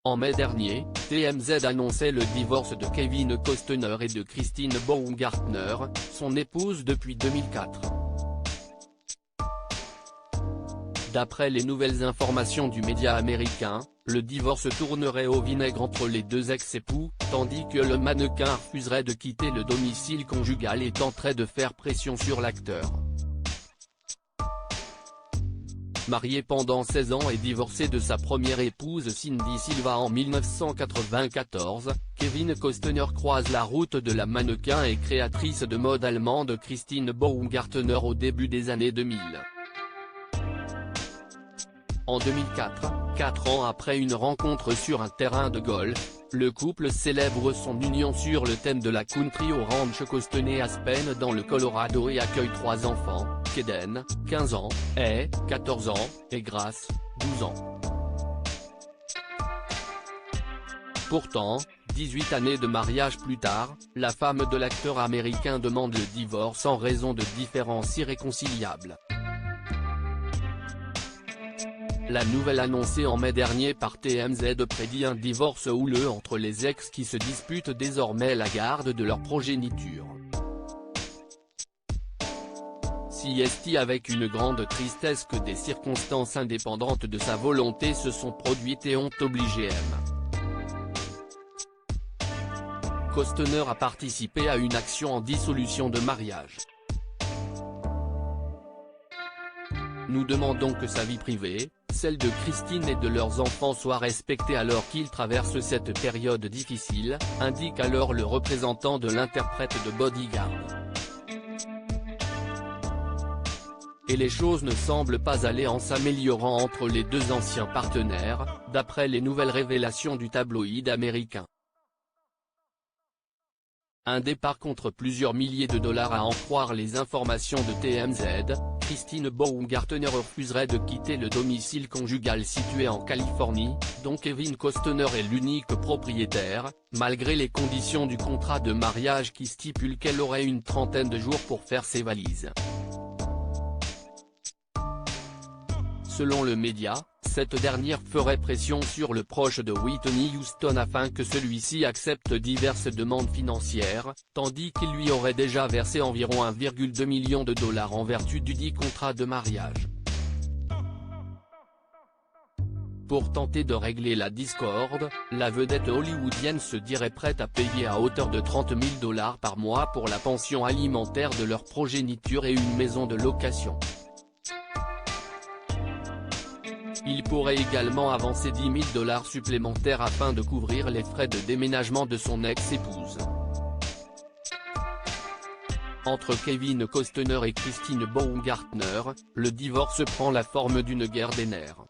En mai dernier, TMZ annonçait le divorce de Kevin Costner et de Christine Baumgartner, son épouse depuis 2004. D'après les nouvelles informations du média américain, le divorce tournerait au vinaigre entre les deux ex-époux, tandis que le mannequin refuserait de quitter le domicile conjugal et tenterait de faire pression sur l'acteur. Marié pendant 16 ans et divorcé de sa première épouse Cindy Silva en 1994, Kevin Costner croise la route de la mannequin et créatrice de mode allemande Christine Baumgartner au début des années 2000. En 2004, 4 ans après une rencontre sur un terrain de golf, le couple célèbre son union sur le thème de la country au ranch Costner Aspen dans le Colorado et accueille 3 enfants, Kaden, 15 ans, Hae, 14 ans, et Grace, 12 ans. Pourtant, 18 années de mariage plus tard, la femme de l'acteur américain demande le divorce en raison de différences irréconciliables. La nouvelle annoncée en mai dernier par TMZ prédit un divorce houleux entre les ex qui se disputent désormais la garde de leur progéniture. CST avec une grande tristesse que des circonstances indépendantes de sa volonté se sont produites et ont obligé M. Costner a participé à une action en dissolution de mariage. Nous demandons que sa vie privée, celle de Christine et de leurs enfants soit respectée alors qu'ils traversent cette période difficile, indique alors le représentant de l'interprète de Bodyguard. Et les choses ne semblent pas aller en s'améliorant entre les deux anciens partenaires, d'après les nouvelles révélations du tabloïd américain. Un départ contre plusieurs milliers de dollars à en croire les informations de TMZ, Christine Baumgartner refuserait de quitter le domicile conjugal situé en Californie, dont Kevin Costner est l'unique propriétaire, malgré les conditions du contrat de mariage qui stipulent qu'elle aurait une trentaine de jours pour faire ses valises. Selon le média, cette dernière ferait pression sur le proche de Whitney Houston afin que celui-ci accepte diverses demandes financières, tandis qu'il lui aurait déjà versé environ 1,2 million de dollars en vertu dudit contrat de mariage. Pour tenter de régler la discorde, la vedette hollywoodienne se dirait prête à payer à hauteur de 30 000 dollars par mois pour la pension alimentaire de leur progéniture et une maison de location. Il pourrait également avancer 10 000 dollars supplémentaires afin de couvrir les frais de déménagement de son ex-épouse. Entre Kevin Costner et Christine Baumgartner, le divorce prend la forme d'une guerre des nerfs.